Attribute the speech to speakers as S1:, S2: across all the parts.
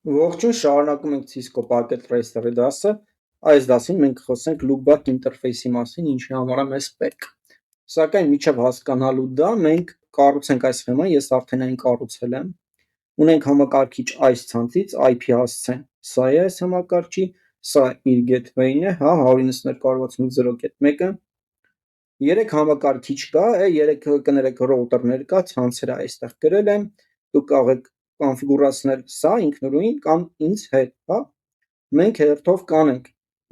S1: Ողջույն, շարունակում ենք Cisco Packet Tracer-ի դասը։ Այս դասին մենք խոսենք loopback ինտերֆեյսի մասին, ինչի համար է մեզ պետք։ Սակայն մինչև հասկանալու դա մենք կառուցենք այս սխեման, ես արդեն այն կառուցել եմ։ Ունենք համակարգիչ այս ցանցից IP հասցեն։ Սա է այս համակարգչի, սա իր gateway-ն է, հա, 192.168.0.1-ը։ 3 համակարգիչ կա, 3 կներեք ռոուտերներ կա, ցանցերը այստեղ գրել եմ։ Դուք կարող եք կոնֆիգուրացնել սա ինքնուրույն կամ ինձ հետ, հա։ Մենք հերթով կանենք։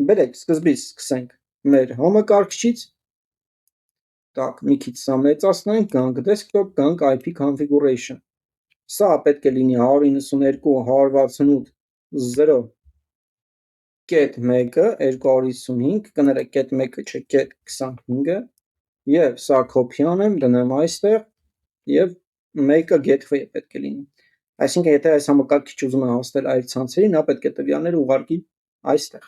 S1: Բերեք, սկզբից սկսենք մեր համակարգչից։ Так, մի քիչ սա մեծացնենք, գանք desktop, գանք IP configuration։ Սա պետք է լինի 192.168.0.1-ը, 255, կներեք .1-ը չէ, .25-ը, եւ սա copy անեմ, դնեմ այստեղ, եւ 1-ը gateway-ը պետք է լինի։ Այսինքն, եթե այս համակարգիչը ուզում է հասնել այլ ցանցերի, նա պետք է տվյալները ուղարկի այստեղ։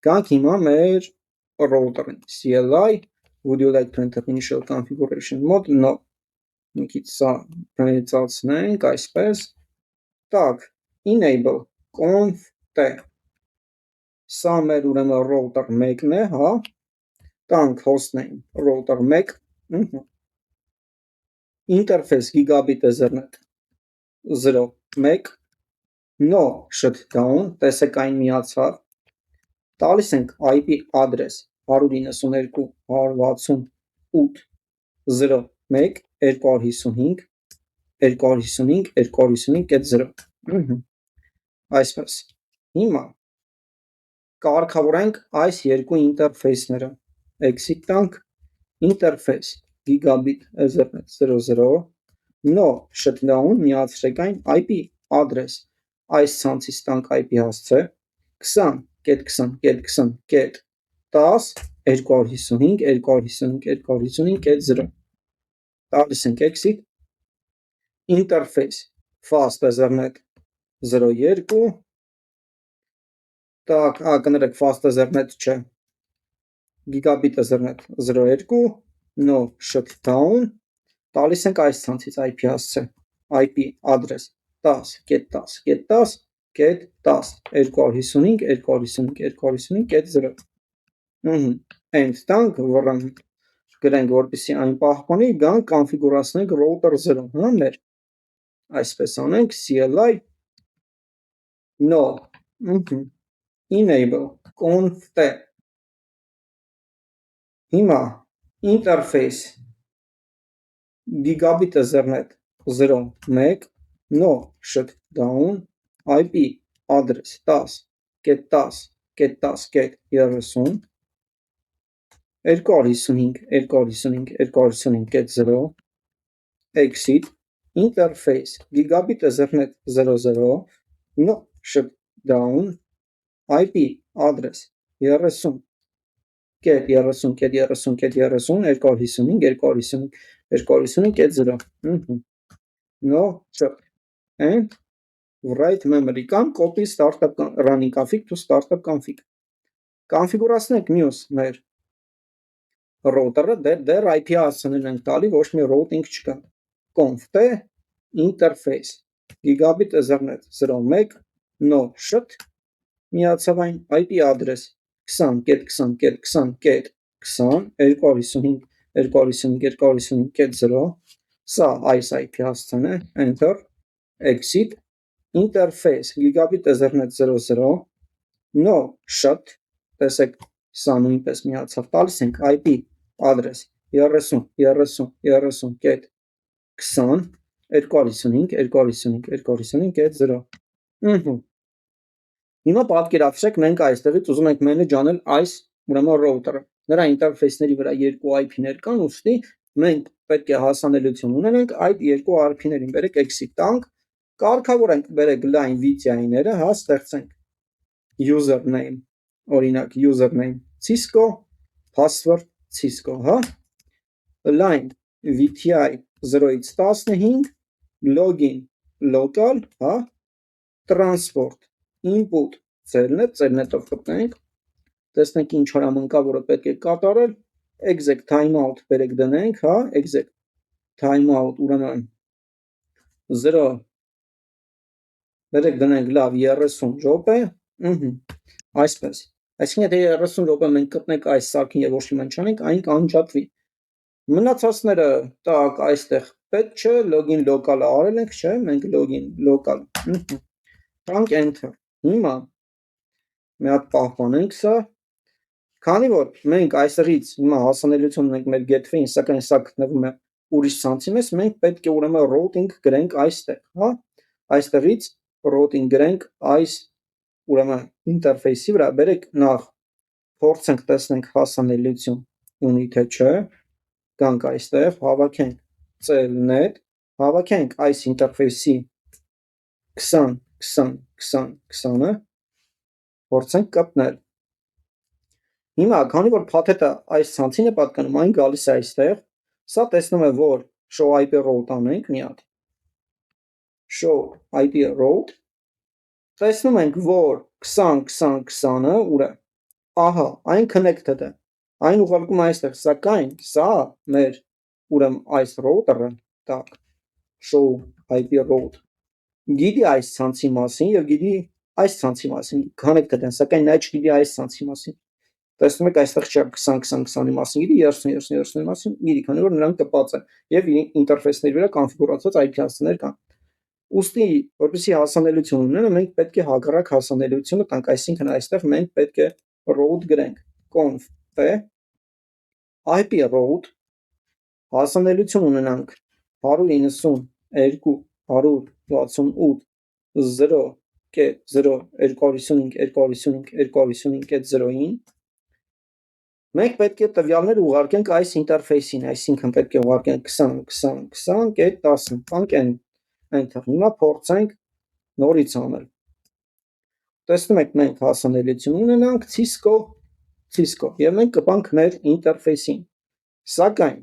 S1: Գանք հիմա մեր router-ին, CLI, would you like to enter initial configuration mode? No. Մի քիչ սա մեծացնենք, այսպես։ Так, enable conf-t։ Սա մեր ուրեմն router 1-ն է, հա։ Տանք hostname router 1, interface gigabit ethernet 0.1, no shutdown, տեսեք այն միացավ, տալիս ենք IP address 192.168.0.1, 255, 255, 255.0, այսպես, հիմա կարգավորենք այս երկու ինտերֆեյսները, exit տանք, interface gigabit ethernet 0.0, no shutdown, միացրեք այն, IP address, այս ցանցից տանք IP հասցե, 20.20.20.10, 255, 255, 255.0, տալիս ենք exit, interface fast ethernet 0.2, так, կներեք fast ethernet չէ, gigabit ethernet 0.2, no shutdown, տալիս ենք այս ցանցից IP հասցե, IP address 10.10.10.10, 255, 255, 255.0, end տանք, գրենք, որպեսզի այն պահպանի, գանք կոնֆիգուրացնենք router 0, հա, մեր, այսպես անենք, CLI, no, enable conf-t, հիմա interface gigabit ethernet 0.1, no shutdown, IP address 10.10.10.30, 255, 255, 255.0, exit, interface gigabit ethernet 0.0, no shutdown, IP address 30.30.30.30.255.255.0, no shut, and write memory կամ copy startup running config to startup config, կոնֆիգուրացնենք մյուս մեր router-ը, դեռ IP հասցեներ ենք տալի, ոչ մի routing չկա, conf-t, interface gigabit ethernet 0.1, no shut, միացավ այն, IP address 20.20.20.20, 255, 255, 255.0, սա այս IP հասցեն է, enter, exit, interface gigabit ethernet 0.0, no shut, տեսեք, սա նույնպես միացավ, տալիս ենք IP address 30.30.30.20, 255, 255, 255.0, Հիմա պատկերացրեք, մենք այստեղից ուզում ենք manage անել այս ուրեմն router-ը, նրա ինտերֆեյսների վրա երկու IP-ներ կան, ուստի մենք պետք է հասանելիություն ունենանք այդ երկու IP-ներին, բերեք exit տանք, կարգավորենք, բերեք line VTI-ները, հա, ստեղծենք username, օրինակ username Cisco, password Cisco, հա, line VTI 0x15, login local, հա, transport input cellnet-ով կպնենք, տեսնենք ինչ հրամանքա, որը պետք է կատարել, exec timeout բերեք դնենք, հա, exec timeout ուրեմն 0 Բերեք գնենք լավ 30 րոպե, այսպես, այսինքն եթե 30 րոպե մենք գտնենք այս սարքին եւ ոչ մի բան չանենք, այն կանջատվի։ Մնացածները տակ այստեղ պետք չէ, login local-ը արել ենք, չէ, մենք login local, տանք enter, հիմա մի հատ պահպանենք սա, քանի որ մենք այստեղից հիմա հասանելիություն ունենք մեր gateway-ին, սակայն սա գտնվում է ուրիշ ցանցի մեջ, մենք պետք է ուրեմն routing գրենք այստեղ, հա, այստեղից routing գրենք այս ուրեմն ինտերֆեյսի վրա, բերեք նախ փորձենք տեսնենք հասանելիություն ունի թե չէ, գանք այստեղ, հավաքենք cell.net, հավաքենք այս ինտերֆեյսի 20-20-20-20-ը, փորձենք կպնել։ Հիմա, քանի որ փաթեթը այս ցանցին է պատկանում, այն գալիս է այստեղ, սա տեսնում է, որ show IP route անենք մի հատ, show IP route, տեսնում ենք, որ 20-20-20-ը ուր է, ահա, այն connected է, այն ուղարկում այստեղ, սակայն սա մեր ուրեմն այս router-ը, տակ, show IP route, գիտի այս ցանցի մասին և գիտի այս ցանցի մասին, connected են, սակայն նա չգիտի այս ցանցի մասին, տեսնում եք այստեղ չէ 20-20-20-ի մասին գիտի, 30-30-30-ի մասին գիտի, քանի որ նրանք կպած են և ինտերֆեյսների վրա կոնֆիգուրացված IP հասցեներ կան, ուստի, որպեսզի հասանելիություն ունենա, մենք պետք է հակառակ հասանելիությունը տանք, այսինքն այստեղ մենք պետք է route գրենք, conf p IP route, հասանելիություն ունենանք 192.168.0.255.255.255.0-ին, մենք պետք է տվյալներ ուղարկենք այս ինտերֆեյսին, այսինքն պետք է ուղարկենք 20-20-20.10, տանք enter, հիմա փորձենք նորից անել, տեսնում եք մենք հասանելիություն ունենանք Cisco, և մենք կպանք մեր ինտերֆեյսին, սակայն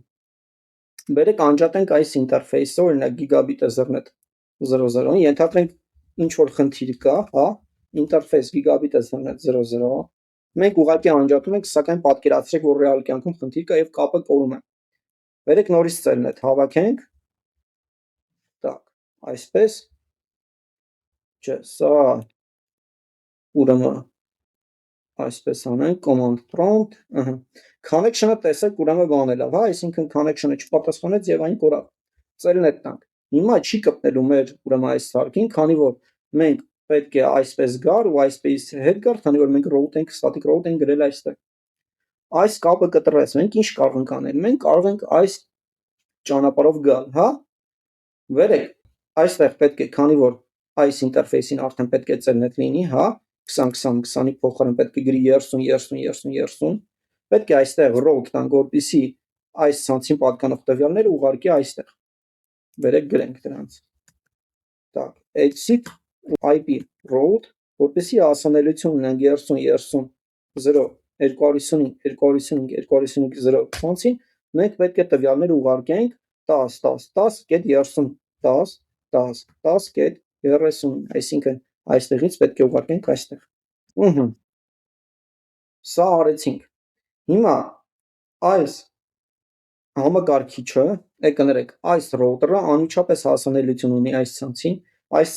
S1: բերեք անջատենք այս ինտերֆեյսը, օրինակ Gigabit Ethernet 00, ենթադրենք ինչ որ խնդիր կա, հա, ինտերֆեյս Gigabit Ethernet 00, մենք ուղղակի անջատում ենք, սակայն պատկերացրեք, որ ռեալ կյանքում խնդիր կա և կապը կորում է, բերեք նորից cell.net հավաքենք, տակ, այսպես, չէ, սա ուրեմն այսպես անենք, command prompt, connection-ը տեսեք ուրեմն բանելավ, հա, այսինքն connection-ը չպատասխանեց և այն կորավ, cell.net տանք, հիմա չի կպնելու մեր ուրեմն այս սարքին, քանի որ մենք պետք է այսպես գար ու այսպես հետ գար, քանի որ մենք static route ենք գրել այստեղ, այս կապը կտրեց, մենք ինչ կարող ենք անել, մենք կարող ենք այս ճանապարհով գալ, հա, վերեք, այստեղ պետք է, քանի որ այս ինտերֆեյսին արդեն պետք է cell.net լինի, հա, 20-20-20-ի փոխարեն պետք է գրի 30-30-30-30, պետք է այստեղ route տանք, որպեսզի այս ցանցին պատկանող տվյալները ուղարկի այստեղ, վերեք գրենք դրանց, տակ, exit IP route, որպեսզի հասանելիություն ունենք 30-30-0-255-255-255-0 ցանցին, մենք պետք է տվյալները ուղարկենք 10-10-10.10-10-10.30, այսինքն այստեղից պետք է ուղարկենք այստեղ, սա արեցինք, հիմա այս համակարգիչը, կներեք, այս router-ը անմիջապես հասանելիություն ունի այս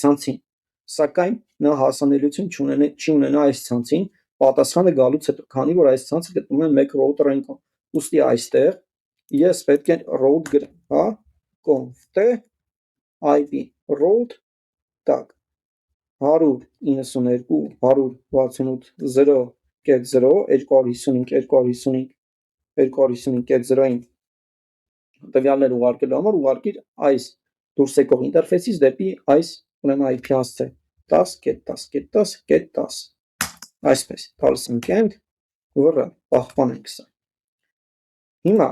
S1: ցանցին, սակայն նա հասանելիություն չի ունենա այս ցանցին, պատասխանը գալուց հետո, քանի որ այս ցանցը գտնվում է մեկ router-ին կողմ, ուստի այստեղ ես պետք է route գրեմ, հա, conf t IP route, տակ, 192.168.0.255.255.255.0-ին տվյալներ ուղարկելու համար ուղարկիր այս դուրս եկող ինտերֆեյսից դեպի այս ուրեմն IP հասցե 10.10.10.10, այսպես, տալիս ենք end, որը պահպանենք սա, հիմա,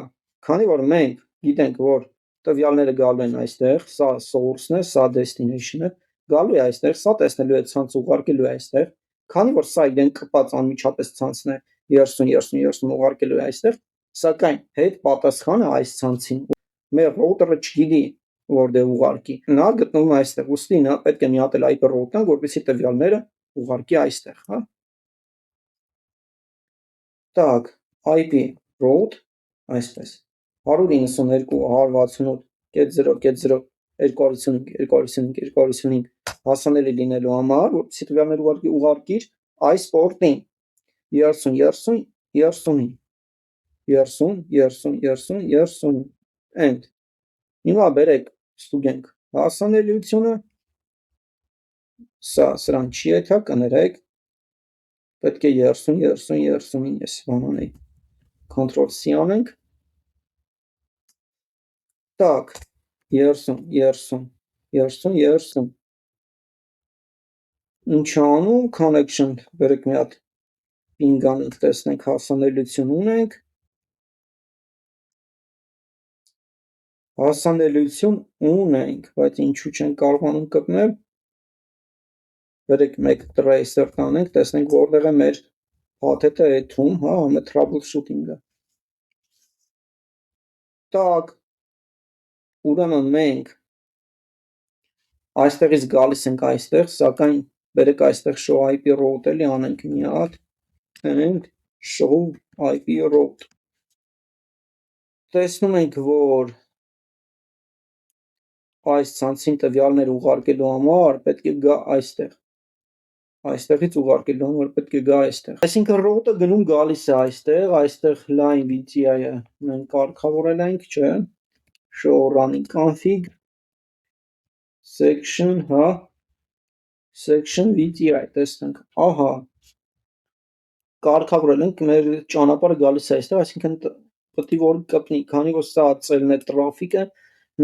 S1: քանի որ մենք գիտենք, որ տվյալները գալու են այստեղ, սա source-ն է, սա destination-ը, գալու է այստեղ, սա տեսնելու է ցանց ուղարկելու է այստեղ, քանի որ սա իրեն կպած անմիջապես ցանցն է 30-30-30 ուղարկելու է այստեղ, սակայն հետ պատասխանը այս ցանցին մեր router-ը չգիտի որտեղ ուղարկի, նա գտնվում է այստեղ, ուստի նա պետք է մի հատ IP route տանք, որպեսզի տվյալները ուղարկի այստեղ, հա, տակ, IP route, այսպես, 192.168.0.0 255 հասանելի լինելու համար, որպեսզի տվյալներ ուղարկիր այս պորտին 30 end հիմա բերեք ստուգենք հասանելիությունը սրան չի եթա կներեք պետք է 30 ես բանանեի Ctrl C անենք так 30 ինչ անում connection բերեք մի հատ ping անենք տեսնենք հասանելիություն ունենք բայց ինչու չեն կարողանում գտնել բերեք մեկ tracer կանենք տեսնենք որտեղ է մեր փաթեթը էթում հա մեր troubleshooting-ը так ուրեմն մենք այստեղից գալիս ենք այստեղ սակայն բերեք այստեղ show IP route էլի անենք մի հատ and show IP route տեսնում ենք որ այս ցանցին տվյալներ ուղարկելու համար պետք է գա այստեղից ուղարկելու համար պետք է գա այստեղ այսինքն route-ը գնում գալիս է այստեղ line VTI-ը մենք կարգավորել ենք չէ show running config section հա section VTI տեսնենք ահա կարգավորել ենք մեր ճանապարհը գալիս է այստեղ այսինքն պետք է որ կպնի քանի որ սա cellnet traffic-ը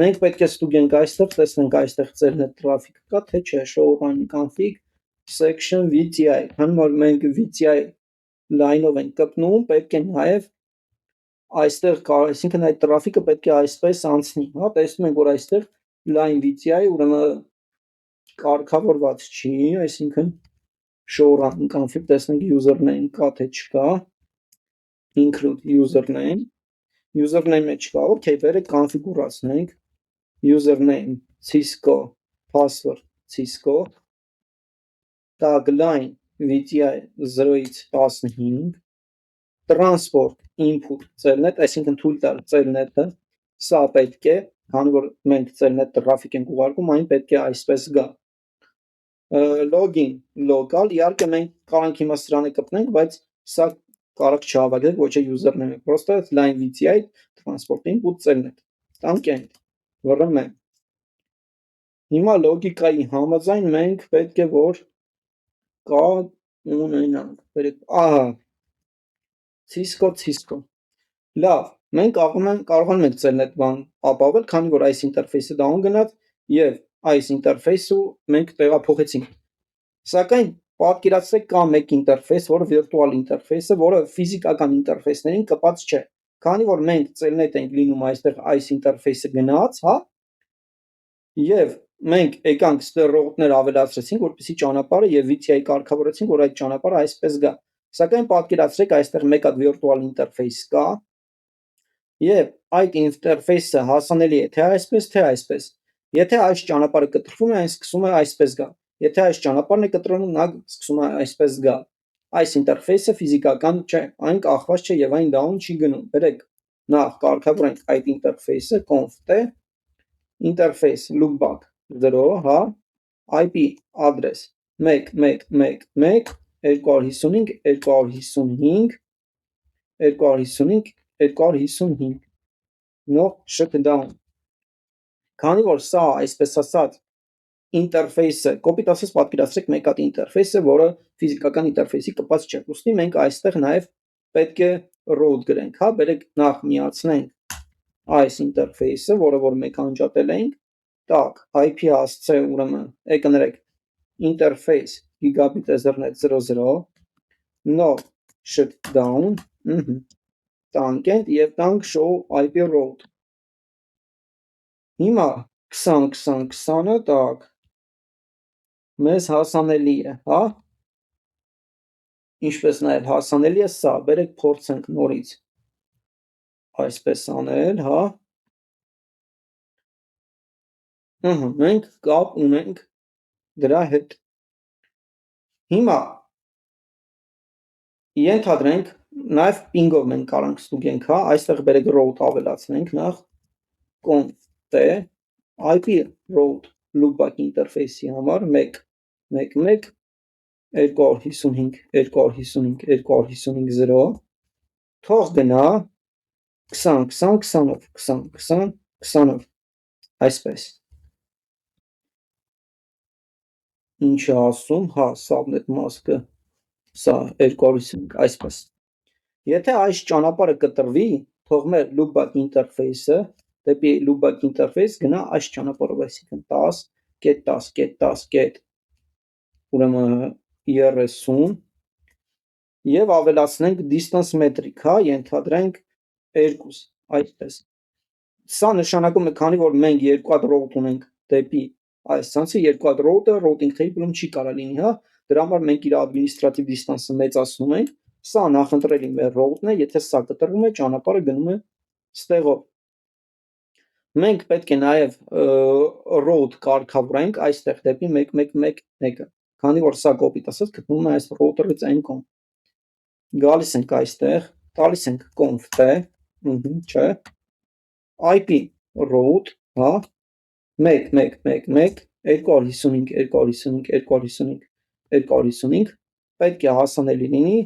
S1: մենք պետք է ստուգենք այստեղ տեսնենք այստեղ cellnet traffic կա թե չէ show running config section VTI քանի որ մենք VTI line-ով ենք կպնում պետք է նաև այստեղ այսինքն այդ traffic-ը պետք է այսպես անցնի հա տեսնում ենք որ այստեղ line VTI ուրեմն կարգավորված չի այսինքն show running config տեսնենք username կա թե չկա include username-ը չկա okay բերեք կոնֆիգուրացնենք username cisco password cisco tag line VTI 0-ից 15 transport input cellnet այսինքն թույլ տալ cellnet-ը սա պետք է քանի որ մենք cellnet traffic ենք ուղարկում այն պետք է այսպես գա login local իհարկե մենք կարող ենք հիմա սրանը կպնենք բայց սա կարող չհավաքենք ոչ է username-ը просто line VTI transport input cellnet տանք end վռմ հիմա լոգիկայի համաձայն մենք պետք է որ կա ունենանք բերեք ահա Cisco լավ մենք կարող ենք cellnet բան ապավել քանի որ այս ինտերֆեյսը down գնաց եւ այս ինտերֆեյսը մենք տեղափոխեցինք սակայն պատկերացրեք կա մեկ ինտերֆեյս որը virtual ինտերֆեյսը որը ֆիզիկական ինտերֆեյսներին կապած չէ քանի որ մենք cellnet ենք լինում այստեղ այս ինտերֆեյսը գնաց հա եւ մենք եկանք ստեղ route-ներ ավելացրեցինք որպեսզի ճանապարհը եւ VTI կարգավորեցինք որ այդ ճանապարհը այսպես գա սակայն պատկերացրեք այստեղ մեկ հատ virtual ինտերֆեյս կա եւ այդ ինտերֆեյսը հասանելի է թե այսպես եթե այս ճանապարհը կտրվում է այն սկսում է այսպես գա եթե այս ճանապարհն է կտրվում նա սկսում է այսպես գա այս ինտերֆեյսը ֆիզիկական չէ այն կախված չէ եւ այն down չի գնում բերեք նախ կարգավորենք այդ ինտերֆեյսը conf-t interface loopback 0 հա IP address 1.1.1.255 no shutdown քանի որ սա այսպես ասած ինտերֆեյսը կոպիտ ասած պատկերացրեք մեկ հատ ինտերֆեյսը որը ֆիզիկական ինտերֆեյսի կապած չէ ուստի մենք այստեղ նաև պետք է route գրենք հա բերեք նախ միացնենք այս ինտերֆեյսը որը որ մենք անջատել ենք так IP հասցե ուրեմն կներեք interface gigabit ethernet 00 no shutdown տանք end եւ տանք show IP route հիմա 20-20-20-ը так մեզ հասանելի է հա ինչպես նաև հասանելի է սա բերեք փորձենք նորից այսպես անել հա մենք կապ ունենք դրա հետ հիմա ենթադրենք նաև ping-ով մենք կարող ենք ստուգենք հա այստեղ բերեք route ավելացնենք նախ conf-t IP route loopback ինտերֆեյսի համար 1.1.1.255.255.255.0 թող գնա 20.20.20.20.20 այսպես ինչ է ասում, հա, subnet mask-ը սա 255 այսպես եթե այս ճանապարհը կտրվի թող մեր loopback ինտերֆեյսը դեպի loopback ինտերֆեյս գնա այս ճանապարհով այսինքն 10.10.10. ուրեմն 30 եւ ավելացնենք distance metric, հա, ենթադրենք 2 այդպես սա նշանակում է քանի որ մենք երկու հատ route ունենք դեպի այս ցանցը երկու հատ route-ը routing table-ում չի կարող լինի, հա, դրա համար մենք իր administrative distance-ը մեծացնում ենք, սա նախընտրելի մեր route-ն է, եթե սա կտրվում է, ճանապարհը գնում է ստեղով։ Մենք պետք է նաև route կարգավորենք այստեղ դեպի 1.1.1.1-ը, քանի որ սա կոպիտ ասած գտնվում է այս router-ից այն կողմ։ Գալիս ենք այստեղ, տալիս ենք conf-t, չէ, IP route, հա, 1.1.1.255.255.255.255 պետք է հասանելի լինի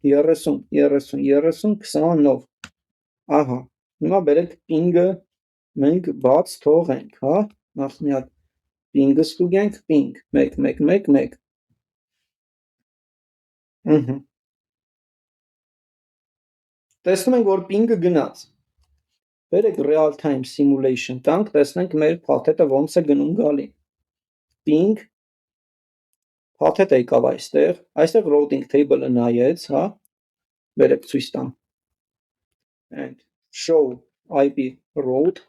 S1: 30.30.30.29 ահա, հիմա բերեք ping-ը մենք բաց թողենք, հա, նախ մի հատ ping-ը ստուգենք, ping 1.1.1.1 տեսնում ենք, որ ping-ը գնաց բերեք real time simulation տանք, տեսնենք մեր փաթեթը ոնց է գնում գալի ping փաթեթը եկավ այստեղ routing table-ը նայեց, հա, բերեք ցույց տամ and show IP route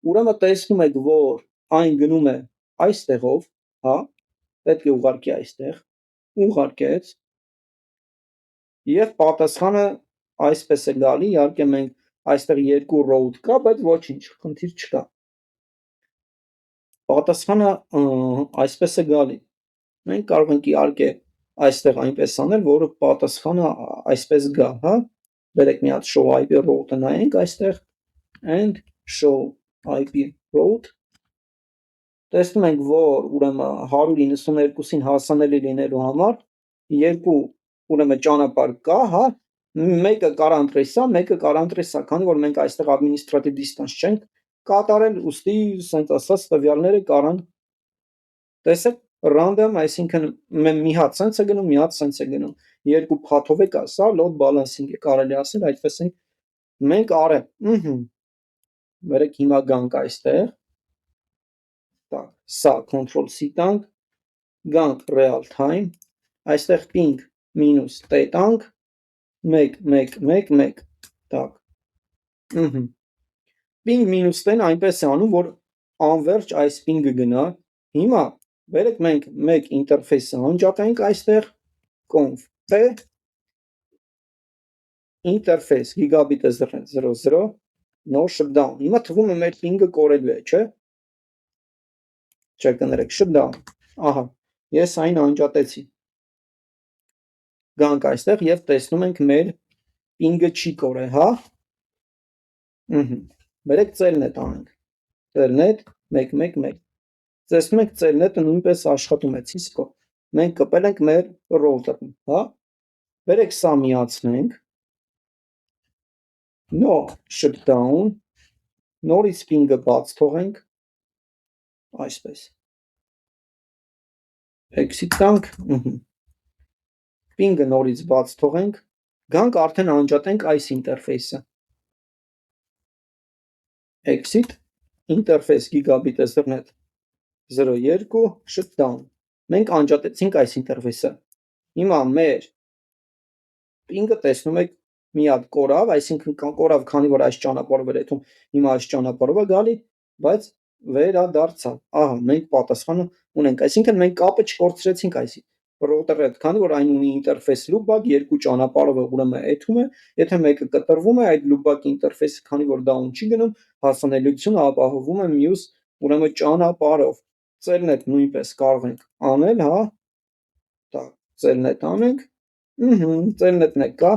S1: ուրեմն տեսնում եք, որ այն գնում է այստեղով, հա, պետք է ուղարկի այստեղ, ուղարկեց եւ պատասխանը այսպես է գալի, իհարկե մենք այստեղ երկու route կա, բայց ոչինչ, խնդիր չկա։ Պատասխանը այսպես է գալի։ Մենք կարող ենք իհարկե այստեղ այնպես անել, որ պատասխանը այսպես գա, հա։ Բերեք մի հատ show IP route-ը նայենք այստեղ and show IP route տեսնում ենք, որ ուրեմն 192-ին հասանելի լինելու համար երկու ուրեմն ճանապարհ կա, հա, մեկը կարող ընտրի սա, մեկը կարող ընտրի սա, քանի որ մենք այստեղ administrative distance չենք կատարել, ուստի ասենց ասած տվյալները կարան տեսեք random, այսինքն մի հատ սենց է գնում, մի հատ սենց է գնում, երկու փաթով է կա, սա load balancing է կարելի ասել, այդպես ենք մենք արել, վերեք հիմա գանք այստեղ, տակ, սա control-c տանք, գանք real time, այստեղ ping minus t տանք, 1.1.1.1 տակ, ping minus t-ն այնպես է անում, որ անվերջ այս ping-ը գնա, հիմա վերեք մենք մեկ ինտերֆեյսը անջատենք այստեղ, conf t interface gigabit Ethernet 00 no shutdown, հիմա թվում է մեր ping-ը կորելու է, չէ, չէ կներեք, shutdown, ահա, ես այն անջատեցի, գանք այստեղ և տեսնում ենք մեր ping-ը չի կորել, հա, վերեք celnet անենք, celnet 1.1.1, տեսնում ենք celnet-ը նույնպես աշխատում է, Cisco, մենք կպել ենք մեր router-ում, հա, վերեք սա միացնենք, no shutdown, նորից ping-ը բաց թողենք, այսպես, exit տանք, ping-ը նորից բաց թողենք, գանք արդեն անջատենք այս ինտերֆեյսը, exit, interface gigabit Ethernet 02 shutdown, մենք անջատեցինք այս ինտերֆեյսը, հիմա մեր ping-ը տեսնում եք մի հատ կորավ, այսինքն կորավ, քանի որ այս ճանապարհով էր եթում, հիմա այս ճանապարհով է գալի, բայց վերադարձավ, ահա, մենք պատասխանը ունենք, այսինքն մենք կապը չկորցրեցինք այս router-ի հետ, քանի որ այն ունի interface loopback, երկու ճանապարհով ուրեմն եթում է, եթե մեկը կտրվում է, այդ loopback ինտերֆեյսը, քանի որ down չի գնում, հասանելիությունը ապահովում է մյուս ուրեմն ճանապարհով, celnet նույնպես կարող ենք անել, հա, տակ, celnet անենք, celnet-ն է կա,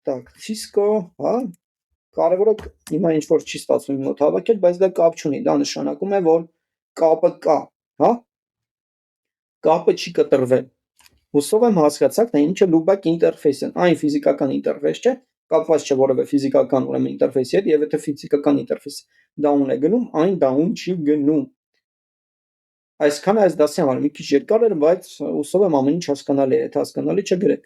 S1: տակ, Cisco, հա, Կարևորը հիմա ինչ որ չի ստացվում իմ մոտ հավաքել, բայց դա կապ չունի, դա նշանակում է, որ կապը կա, հա, կապը չի կտրվել։ Հուսով եմ հասկացաք, թե ինչը loopback ինտերֆեյսն է, այն ֆիզիկական ինտերֆեյս չէ, կապված չէ որևէ ֆիզիկական ուրեմն ինտերֆեյսի հետ, եւ եթե ֆիզիկական ինտերֆեյս down է գնում, այն down չի գնում։ Այսքանը այս դասի համար մի քիչ երկար էր, բայց հուսով եմ ամեն ինչ հասկանալի է, եթե հասկանալի չէ գրեք։